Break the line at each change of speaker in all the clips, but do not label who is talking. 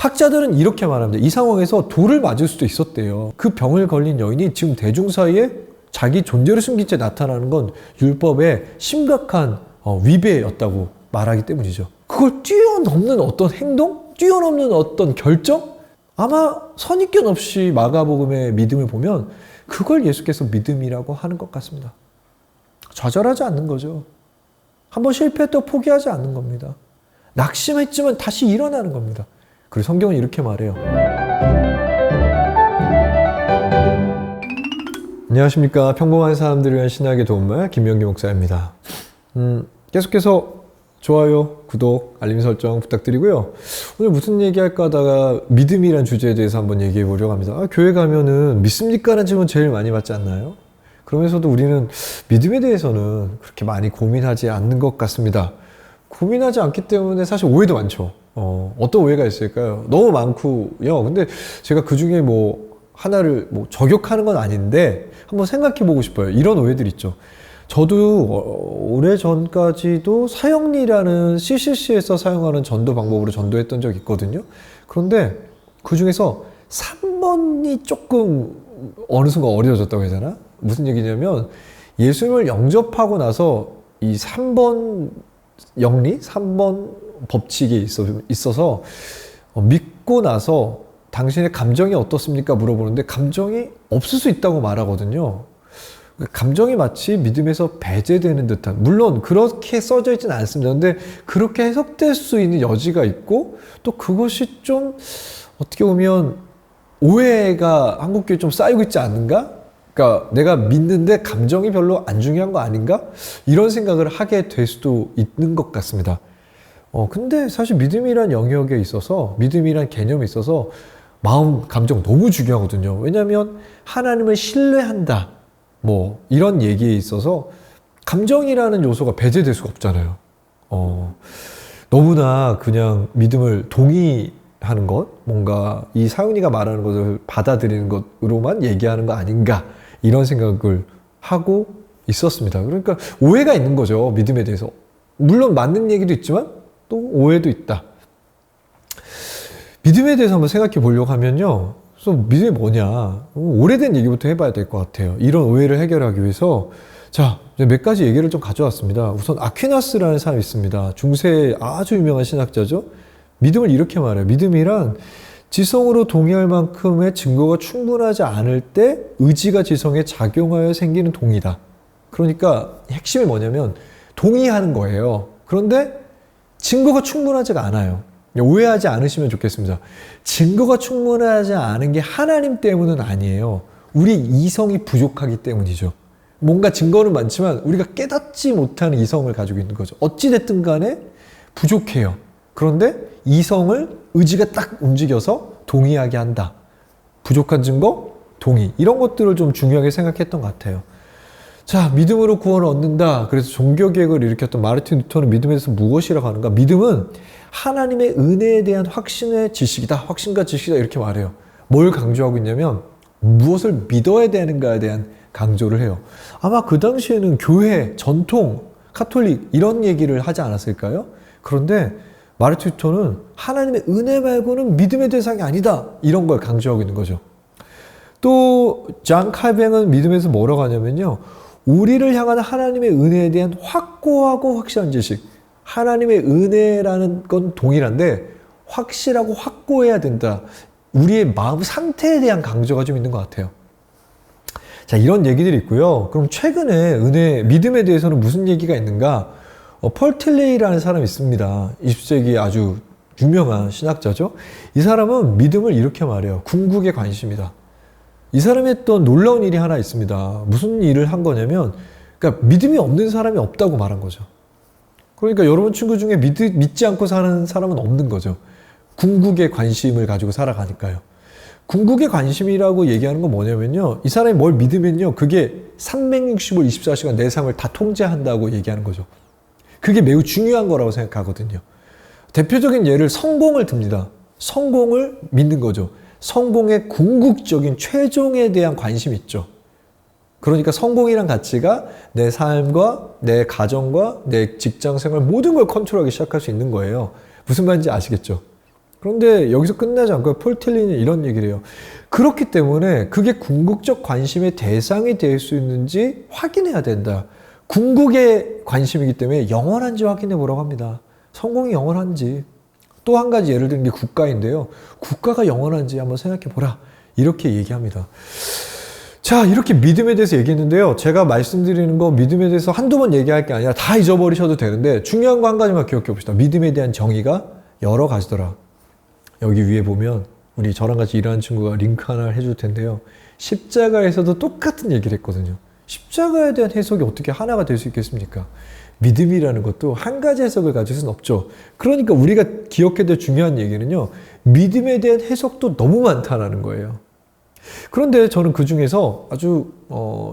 학자들은 이렇게 말합니다. 이 상황에서 돌을 맞을 수도 있었대요. 그 병을 걸린 여인이 지금 대중 사이에 자기 존재를 숨긴 채 나타나는 건 율법의 심각한 위배였다고 말하기 때문이죠. 그걸 뛰어넘는 어떤 행동? 뛰어넘는 어떤 결정? 아마 선입견 없이 마가복음의 믿음을 보면 그걸 예수께서 믿음이라고 하는 것 같습니다. 좌절하지 않는 거죠. 한번 실패했다고 포기하지 않는 겁니다. 낙심했지만 다시 일어나는 겁니다. 그리고 성경은 이렇게 말해요. 안녕하십니까. 평범한 사람들을 위한 신학의 도움말 김명기 목사입니다. 계속해서 좋아요, 구독, 알림 설정 부탁드리고요. 오늘 무슨 얘기할까 하다가 믿음이란 주제에 대해서 한번 얘기해 보려고 합니다. 교회 가면은 믿습니까? 라는 질문 제일 많이 받지 않나요? 그러면서도 우리는 믿음에 대해서는 그렇게 많이 고민하지 않는 것 같습니다. 고민하지 않기 때문에 사실 오해도 많죠. 어떤 오해가 있을까요? 너무 많고요. 근데 제가 그 중에 하나를 저격하는 건 아닌데 한번 생각해 보고 싶어요. 이런 오해들 있죠. 저도 오래전까지도 사형리라는 CCC에서 사용하는 전도 방법으로 전도했던 적이 있거든요. 그런데 그 중에서 3번이 조금 어느 순간 어려워졌다고 해야 되나? 무슨 얘기냐면 예수님을 영접하고 나서 이 3번 영리, 3번 법칙이 있어서 믿고 나서 당신의 감정이 어떻습니까? 물어보는데 감정이 없을 수 있다고 말하거든요. 감정이 마치 믿음에서 배제되는 듯한, 물론 그렇게 써져 있지는 않습니다. 근데 그렇게 해석될 수 있는 여지가 있고 또 그것이 좀 어떻게 보면 오해가 한국교회에 좀 쌓이고 있지 않는가? 그러니까 내가 믿는데 감정이 별로 안 중요한 거 아닌가? 이런 생각을 하게 될 수도 있는 것 같습니다. 근데 사실 믿음이란 영역에 있어서, 믿음이란 개념에 있어서 마음, 감정 너무 중요하거든요. 왜냐하면 하나님을 신뢰한다. 이런 얘기에 있어서 감정이라는 요소가 배제될 수가 없잖아요. 너무나 그냥 믿음을 동의하는 것, 뭔가 이 사윤이가 말하는 것을 받아들이는 것으로만 얘기하는 거 아닌가, 이런 생각을 하고 있었습니다. 그러니까 오해가 있는 거죠. 믿음에 대해서. 물론 맞는 얘기도 있지만 또 오해도 있다. 믿음에 대해서 한번 생각해 보려고 하면요. 그래서 믿음이 뭐냐? 오래된 얘기부터 해봐야 될 것 같아요. 이런 오해를 해결하기 위해서. 자, 몇 가지 얘기를 좀 가져왔습니다. 우선 아퀴나스라는 사람이 있습니다. 중세의 아주 유명한 신학자죠. 믿음을 이렇게 말해요. 믿음이란 지성으로 동의할 만큼의 증거가 충분하지 않을 때 의지가 지성에 작용하여 생기는 동의다. 그러니까 핵심이 뭐냐면 동의하는 거예요. 그런데 증거가 충분하지가 않아요. 오해하지 않으시면 좋겠습니다. 증거가 충분하지 않은 게 하나님 때문은 아니에요. 우리 이성이 부족하기 때문이죠. 뭔가 증거는 많지만 우리가 깨닫지 못하는 이성을 가지고 있는 거죠. 어찌됐든 간에 부족해요. 그런데 이성을 의지가 딱 움직여서 동의하게 한다. 부족한 증거, 동의. 이런 것들을 좀 중요하게 생각했던 것 같아요. 자, 믿음으로 구원을 얻는다. 그래서 종교개혁을 일으켰던 마르틴 루터는 믿음에 대해서 무엇이라고 하는가? 믿음은 하나님의 은혜에 대한 확신의 지식이다. 확신과 지식이다. 이렇게 말해요. 뭘 강조하고 있냐면 무엇을 믿어야 되는가에 대한 강조를 해요. 아마 그 당시에는 교회, 전통, 카톨릭 이런 얘기를 하지 않았을까요? 그런데 마르틴 루터는 하나님의 은혜 말고는 믿음의 대상이 아니다. 이런 걸 강조하고 있는 거죠. 또 잔 칼뱅은 믿음에서 뭐라고 하냐면요. 우리를 향한 하나님의 은혜에 대한 확고하고 확실한 지식. 하나님의 은혜라는 건 동일한데 확실하고 확고해야 된다. 우리의 마음 상태에 대한 강조가 좀 있는 것 같아요. 자, 이런 얘기들이 있고요. 그럼 최근에 은혜, 믿음에 대해서는 무슨 얘기가 있는가? 펄 틸레이라는 사람이 있습니다. 20세기 아주 유명한 신학자죠. 이 사람은 믿음을 이렇게 말해요. 궁극의 관심이다. 이 사람이 했던 놀라운 일이 하나 있습니다. 무슨 일을 한 거냐면, 그러니까 믿음이 없는 사람이 없다고 말한 거죠. 그러니까 여러분 친구 중에 믿지 않고 사는 사람은 없는 거죠. 궁극의 관심을 가지고 살아가니까요. 궁극의 관심이라고 얘기하는 건 뭐냐면요. 이 사람이 뭘 믿으면요. 그게 365일 24시간 내 삶을 다 통제한다고 얘기하는 거죠. 그게 매우 중요한 거라고 생각하거든요. 대표적인 예를 성공을 듭니다. 성공을 믿는 거죠. 성공의 궁극적인 최종에 대한 관심이 있죠. 그러니까 성공이란 가치가 내 삶과 내 가정과 내 직장 생활 모든 걸 컨트롤하기 시작할 수 있는 거예요. 무슨 말인지 아시겠죠? 그런데 여기서 끝나지 않고 폴 틸리는 이런 얘기를 해요. 그렇기 때문에 그게 궁극적 관심의 대상이 될 수 있는지 확인해야 된다. 궁극의 관심이기 때문에 영원한지 확인해 보라고 합니다. 성공이 영원한지. 또 한 가지 예를 드는 게 국가인데요. 국가가 영원한지 한번 생각해 보라. 이렇게 얘기합니다. 자, 이렇게 믿음에 대해서 얘기했는데요. 제가 말씀드리는 거 믿음에 대해서 한두 번 얘기할 게 아니라 다 잊어버리셔도 되는데 중요한 거 한 가지만 기억해 봅시다. 믿음에 대한 정의가 여러 가지더라. 여기 위에 보면 우리 저랑 같이 일하는 친구가 링크 하나를 해줄 텐데요. 십자가에서도 똑같은 얘기를 했거든요. 십자가에 대한 해석이 어떻게 하나가 될 수 있겠습니까? 믿음이라는 것도 한 가지 해석을 가질 수는 없죠. 그러니까 우리가 기억해야 될 중요한 얘기는요. 믿음에 대한 해석도 너무 많다는 거예요. 그런데 저는 그 중에서 아주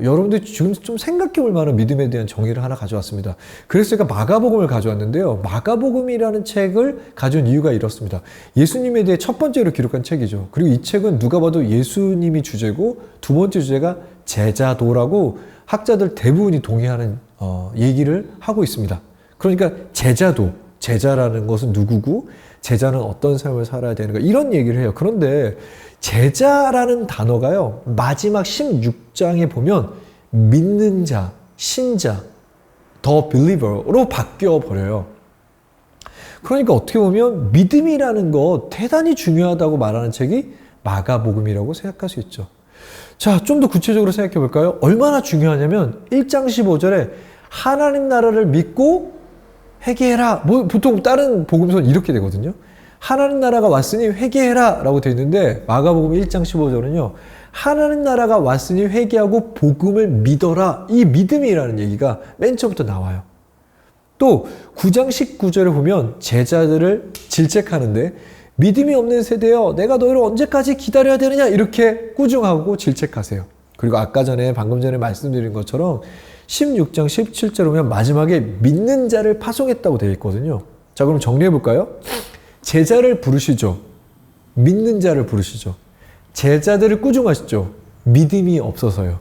여러분들이 지금 좀 생각해 볼 만한 믿음에 대한 정의를 하나 가져왔습니다. 그래서 제가 마가복음을 가져왔는데요. 마가복음이라는 책을 가져온 이유가 이렇습니다. 예수님에 대해 첫 번째로 기록한 책이죠. 그리고 이 책은 누가 봐도 예수님이 주제고 두 번째 주제가 제자도라고 학자들 대부분이 동의하는 얘기를 하고 있습니다. 그러니까 제자도, 제자라는 것은 누구고 제자는 어떤 삶을 살아야 되는가 이런 얘기를 해요. 그런데 제자라는 단어가요. 마지막 16장에 보면 믿는 자, 신자, the believer로 바뀌어 버려요. 그러니까 어떻게 보면 믿음이라는 거 대단히 중요하다고 말하는 책이 마가복음이라고 생각할 수 있죠. 자, 좀 더 구체적으로 생각해 볼까요? 얼마나 중요하냐면 1장 15절에 하나님 나라를 믿고 회개해라. 보통 다른 복음서는 이렇게 되거든요. 하나님 나라가 왔으니 회개해라 라고 되어 있는데 마가복음 1장 15절은요. 하나님 나라가 왔으니 회개하고 복음을 믿어라. 이 믿음이라는 얘기가 맨 처음부터 나와요. 또 9장 19절에 보면 제자들을 질책하는데 믿음이 없는 세대여 내가 너희를 언제까지 기다려야 되느냐 이렇게 꾸중하고 질책하세요. 그리고 아까 전에 방금 전에 말씀드린 것처럼 16장 17절에 보면 마지막에 믿는 자를 파송했다고 되어 있거든요. 자, 그럼 정리해 볼까요? 제자를 부르시죠. 믿는 자를 부르시죠. 제자들을 꾸중하시죠. 믿음이 없어서요.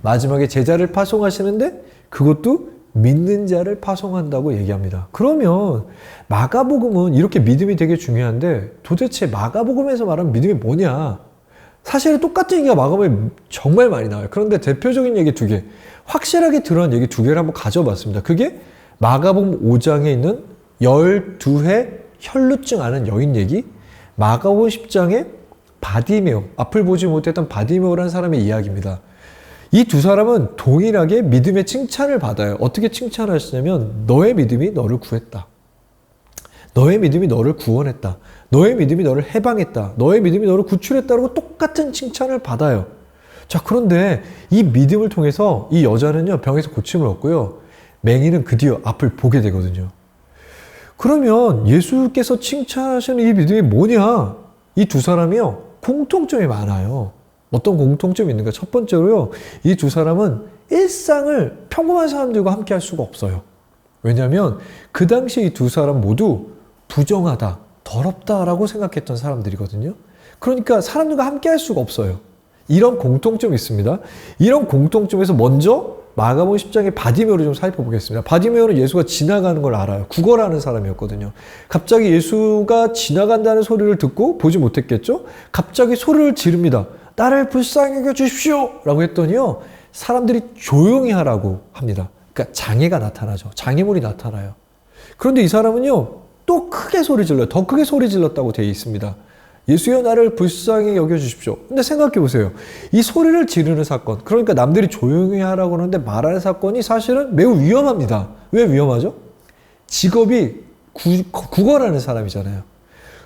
마지막에 제자를 파송하시는데 그것도 믿는 자를 파송한다고 얘기합니다. 그러면 마가복음은 이렇게 믿음이 되게 중요한데 도대체 마가복음에서 말하는 믿음이 뭐냐? 사실은 똑같은 얘기가 마가복음에 정말 많이 나와요. 그런데 대표적인 얘기 두 개, 확실하게 드러난 얘기 두 개를 한번 가져봤습니다. 그게 마가복음 5장에 있는 12회 혈루증 앓은 여인 얘기, 마가복음 10장에 바디메오, 앞을 보지 못했던 바디메오라는 사람의 이야기입니다. 이 두 사람은 동일하게 믿음의 칭찬을 받아요. 어떻게 칭찬하시냐면 너의 믿음이 너를 구했다. 너의 믿음이 너를 구원했다. 너의 믿음이 너를 해방했다. 너의 믿음이 너를 구출했다고 똑같은 칭찬을 받아요. 자, 그런데 이 믿음을 통해서 이 여자는요, 병에서 고침을 얻고요. 맹인은 그 뒤에 앞을 보게 되거든요. 그러면 예수께서 칭찬하시는 이 믿음이 뭐냐? 이 두 사람이요, 공통점이 많아요. 어떤 공통점이 있는가? 첫 번째로요, 이 두 사람은 일상을 평범한 사람들과 함께 할 수가 없어요. 왜냐하면 그 당시 이 두 사람 모두 부정하다, 더럽다라고 생각했던 사람들이거든요. 그러니까 사람들과 함께 할 수가 없어요. 이런 공통점이 있습니다. 이런 공통점에서 먼저 마가복음 10장의 바디메오를 좀 살펴보겠습니다. 바디메오는 예수가 지나가는 걸 알아요. 구걸하는 사람이었거든요. 갑자기 예수가 지나간다는 소리를 듣고 보지 못했겠죠? 갑자기 소리를 지릅니다. 나를 불쌍히 여겨 주십시오! 라고 했더니요, 사람들이 조용히 하라고 합니다. 그러니까 장애가 나타나죠. 장애물이 나타나요. 그런데 이 사람은요, 또 크게 소리 질러요. 더 크게 소리 질렀다고 되어 있습니다. 예수여 나를 불쌍히 여겨주십시오. 근데 생각해 보세요. 이 소리를 지르는 사건, 그러니까 남들이 조용히 하라고 하는데 말하는 사건이 사실은 매우 위험합니다. 왜 위험하죠? 직업이 구걸하는 사람이잖아요.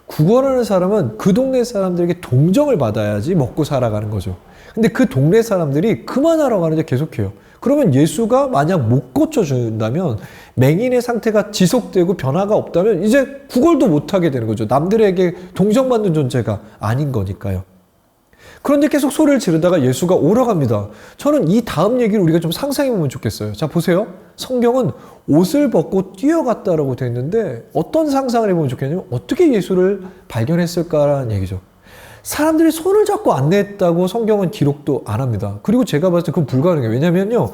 구걸하는 사람은 그 동네 사람들에게 동정을 받아야지 먹고 살아가는 거죠. 근데 그 동네 사람들이 그만하라고 하는데 계속해요. 그러면 예수가 만약 못 고쳐준다면, 맹인의 상태가 지속되고 변화가 없다면 이제 구걸도 못하게 되는 거죠. 남들에게 동정받는 존재가 아닌 거니까요. 그런데 계속 소리를 지르다가 예수가 오러 갑니다. 저는 이 다음 얘기를 우리가 좀 상상해 보면 좋겠어요. 자, 보세요. 성경은 옷을 벗고 뛰어갔다라고 되어 있는데 어떤 상상을 해보면 좋겠냐면 어떻게 예수를 발견했을까라는 얘기죠. 사람들이 손을 잡고 안내했다고 성경은 기록도 안 합니다. 그리고 제가 봤을 때 그건 불가능해요. 왜냐면요,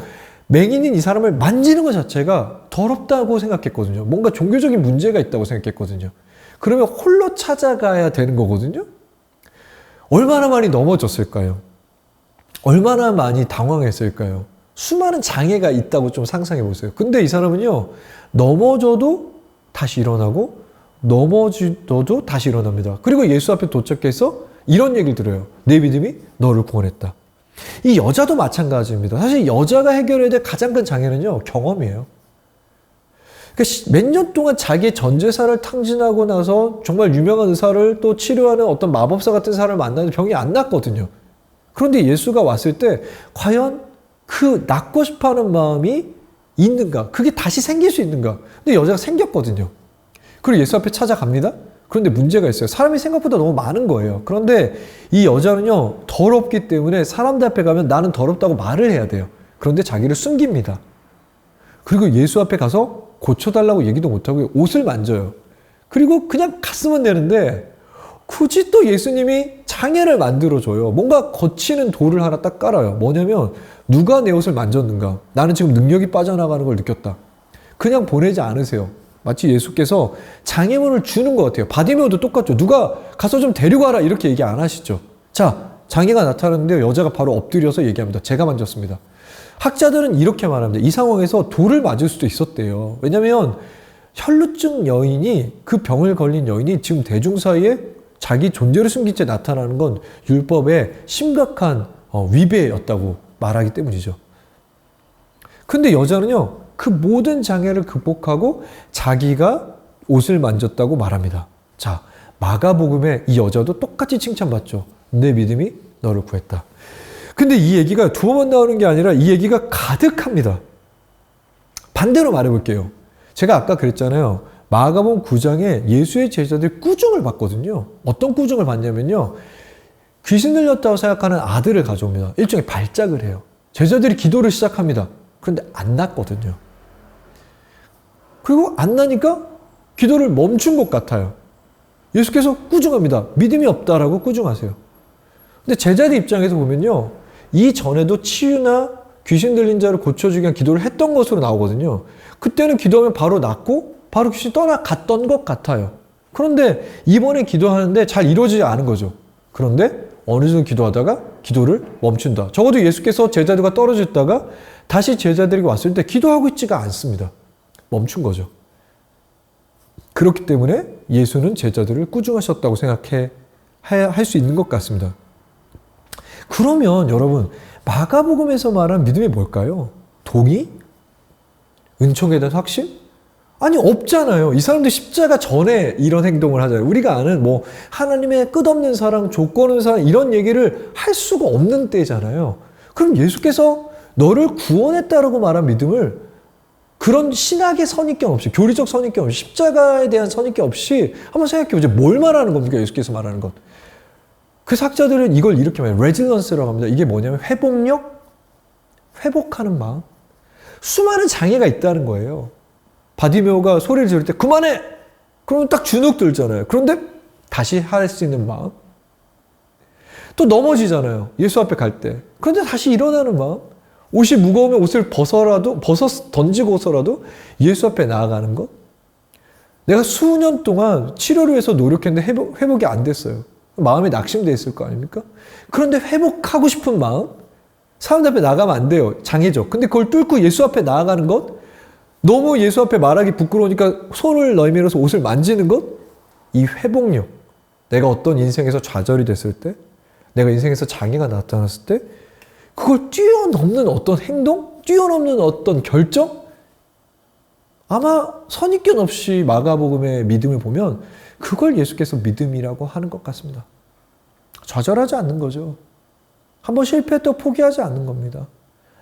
맹인인 이 사람을 만지는 것 자체가 더럽다고 생각했거든요. 뭔가 종교적인 문제가 있다고 생각했거든요. 그러면 홀로 찾아가야 되는 거거든요. 얼마나 많이 넘어졌을까요? 얼마나 많이 당황했을까요? 수많은 장애가 있다고 좀 상상해 보세요. 근데 이 사람은요, 넘어져도 다시 일어나고, 넘어져도 다시 일어납니다. 그리고 예수 앞에 도착해서 이런 얘기를 들어요. 내 믿음이 너를 구원했다. 이 여자도 마찬가지입니다. 사실 여자가 해결해야 될 가장 큰 장애는요, 경험이에요. 그러니까 몇 년 동안 자기의 전재산을 탕진하고 나서 정말 유명한 의사를 또 치료하는 어떤 마법사 같은 사람을 만나는데 병이 안 낫거든요. 그런데 예수가 왔을 때 과연 그 낫고 싶어하는 마음이 있는가? 그게 다시 생길 수 있는가? 근데 여자가 생겼거든요. 그리고 예수 앞에 찾아갑니다. 그런데 문제가 있어요. 사람이 생각보다 너무 많은 거예요. 그런데 이 여자는요, 더럽기 때문에 사람들 앞에 가면 나는 더럽다고 말을 해야 돼요. 그런데 자기를 숨깁니다. 그리고 예수 앞에 가서 고쳐달라고 얘기도 못하고 옷을 만져요. 그리고 그냥 갔으면 되는데 굳이 또 예수님이 장애를 만들어줘요. 뭔가 거치는 돌을 하나 딱 깔아요. 뭐냐면 누가 내 옷을 만졌는가? 나는 지금 능력이 빠져나가는 걸 느꼈다. 그냥 보내지 않으세요. 마치 예수께서 장애물을 주는 것 같아요. 바디메오도 똑같죠. 누가 가서 좀 데리고 와라 이렇게 얘기 안 하시죠. 자, 장애가 나타났는데 여자가 바로 엎드려서 얘기합니다. 제가 만졌습니다. 학자들은 이렇게 말합니다. 이 상황에서 돌을 맞을 수도 있었대요. 왜냐하면 혈루증 여인이, 그 병을 걸린 여인이 지금 대중 사이에 자기 존재를 숨긴 채 나타나는 건 율법의 심각한 위배였다고 말하기 때문이죠. 근데 여자는요, 그 모든 장애를 극복하고 자기가 옷을 만졌다고 말합니다. 자, 마가복음에 이 여자도 똑같이 칭찬받죠. 내 믿음이 너를 구했다. 근데 이 얘기가 두 번만 나오는 게 아니라 이 얘기가 가득합니다. 반대로 말해볼게요. 제가 아까 그랬잖아요. 마가복음 9장에 예수의 제자들이 꾸중을 받거든요. 어떤 꾸중을 받냐면요, 귀신 들렸다고 생각하는 아들을 가져옵니다. 일종의 발작을 해요. 제자들이 기도를 시작합니다. 그런데 안 낫거든요. 그리고 안 나니까 기도를 멈춘 것 같아요. 예수께서 꾸중합니다. 믿음이 없다라고 꾸중하세요. 근데 제자들 입장에서 보면요, 이 전에도 치유나 귀신 들린 자를 고쳐주기 위한 기도를 했던 것으로 나오거든요. 그때는 기도하면 바로 낫고 바로 귀신이 떠나갔던 것 같아요. 그런데 이번에 기도하는데 잘 이루어지지 않은 거죠. 그런데 어느 정도 기도하다가 기도를 멈춘다. 적어도 예수께서 제자들과 떨어져 있다가 다시 제자들에게 왔을 때 기도하고 있지가 않습니다. 멈춘 거죠. 그렇기 때문에 예수는 제자들을 꾸중하셨다고 할 수 있는 것 같습니다. 그러면 여러분, 마가복음에서 말한 믿음이 뭘까요? 동의? 은총에 대한 확신? 아니, 없잖아요. 이 사람들 십자가 전에 이런 행동을 하잖아요. 우리가 아는 뭐 하나님의 끝없는 사랑, 조건 없는 사랑, 이런 얘기를 할 수가 없는 때잖아요. 그럼 예수께서 너를 구원했다라고 말한 믿음을 그런 신학의 선입견 없이, 교리적 선입견 없이, 십자가에 대한 선입견 없이 한번 생각해 보죠. 뭘 말하는 겁니까? 예수께서 말하는 것. 그 학자들은 이걸 이렇게 말해요. 레질런스라고 합니다. 이게 뭐냐면 회복력? 회복하는 마음? 수많은 장애가 있다는 거예요. 바디메오가 소리를 지를 때 그만해! 그러면 딱 주눅 들잖아요. 그런데 다시 할 수 있는 마음? 또 넘어지잖아요. 예수 앞에 갈 때. 그런데 다시 일어나는 마음? 옷이 무거우면 옷을 던지고서라도 예수 앞에 나아가는 것? 내가 수년 동안 치료를 위해서 노력했는데 회복이 안 됐어요. 마음에 낙심돼 있을 거 아닙니까? 그런데 회복하고 싶은 마음? 사람들 앞에 나가면 안 돼요. 장애죠. 근데 그걸 뚫고 예수 앞에 나아가는 것? 너무 예수 앞에 말하기 부끄러우니까 손을 내밀어서 옷을 만지는 것? 이 회복력. 내가 어떤 인생에서 좌절이 됐을 때, 내가 인생에서 장애가 나타났을 때, 그걸 뛰어넘는 어떤 행동? 뛰어넘는 어떤 결정? 아마 선입견 없이 마가복음의 믿음을 보면 그걸 예수께서 믿음이라고 하는 것 같습니다. 좌절하지 않는 거죠. 한번 실패했다고 포기하지 않는 겁니다.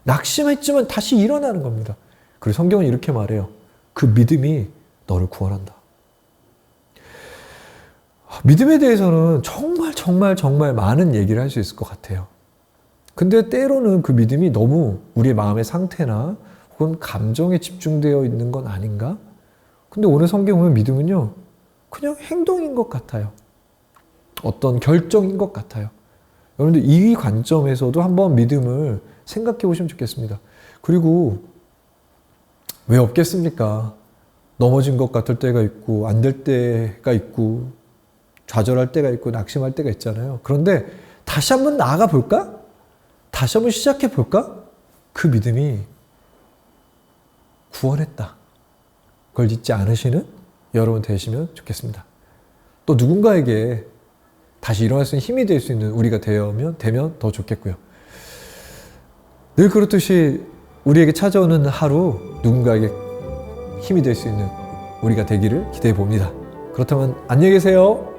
낙심했지만 다시 일어나는 겁니다. 그리고 성경은 이렇게 말해요. 그 믿음이 너를 구원한다. 믿음에 대해서는 정말 많은 얘기를 할 수 있을 것 같아요. 근데 때로는 그 믿음이 너무 우리의 마음의 상태나 혹은 감정에 집중되어 있는 건 아닌가? 근데 오늘 성경 보면 믿음은요, 그냥 행동인 것 같아요. 어떤 결정인 것 같아요. 여러분들 이 관점에서도 한번 믿음을 생각해 보시면 좋겠습니다. 그리고 왜 없겠습니까? 넘어진 것 같을 때가 있고 안 될 때가 있고 좌절할 때가 있고 낙심할 때가 있잖아요. 그런데 다시 한번 나아가 볼까? 다시 한번 시작해 볼까? 그 믿음이 구원했다. 그걸 잊지 않으시는 여러분 되시면 좋겠습니다. 또 누군가에게 다시 일어날 수 있는 힘이 될 수 있는 우리가 되면 더 좋겠고요. 늘 그렇듯이 우리에게 찾아오는 하루 누군가에게 힘이 될 수 있는 우리가 되기를 기대해 봅니다. 그렇다면 안녕히 계세요.